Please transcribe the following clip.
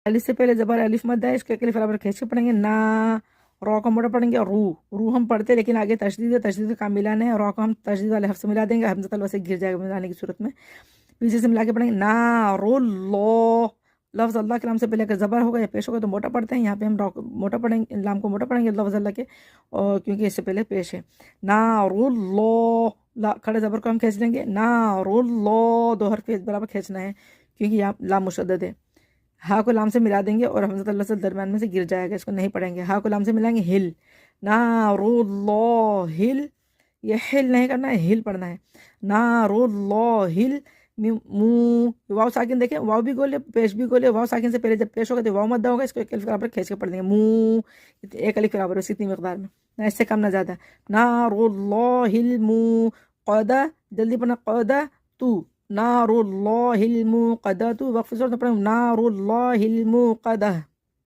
الف سے پہلے زبر الف مد ہے، اس کو ایک الف برابر کھینچ کے پڑھیں گے، نا، رو کو موٹا پڑھیں گے، رو ہم پڑھتے لیکن آگے تشدید ہے، تشدید کا کام ملانا ہے، رو کو ہم تشدید والے حرف سے ملا دیں گے، حمزۃ الوصل گر جائے گا ملانے کی صورت میں، پیچھے سے ملا کے پڑھیں گے، نار اللہ، لفظ اللہ کے نام سے پہلے اگر زبر ہوگا یا پیش ہوگا تو موٹا پڑھتے ہیں، یہاں پہ ہم موٹا پڑھیں گے، لام کو موٹا پڑھیں گے لفظ اللہ کے، اور کیونکہ اس سے پہلے پیش ہے، نار اللہ، کھڑے زبر کو ہم کھینچ لیں گے، نار اللہ، دو حرف برابر کھینچنا ہے کیونکہ یہاں لام مشدد ہے، ہا کو لام سے ملا دیں گے اور حمزۃ اللہ سے درمیان میں سے گر جائے گا، اس کو نہیں پڑھیں گے، ہا کو لام سے ملائیں گے، ہل، نار اللہ ہل، یہ ہل نہیں کرنا ہے، ہل پڑھنا ہے، نار اللہ ہل، منہ، واو ساکن دیکھیں، واو بھی گول ہے پیش بھی گول ہے، واو ساکن سے پہلے جب پیش ہوگا تو واو مدہ ہوگا، اس کو ایک الف برابر کھینچ کے پڑھ دیں گے، منہ، ایک الف برابر ہے اتنی مقدار میں، نہ اس سے کم نہ زیادہ، نار اللہ الموقدہ، جلدی پڑھنا، قدہ تو، نار اللہ الموقدہ تو، وقف صورت میں پڑھیں، نار اللہ الموقدہ،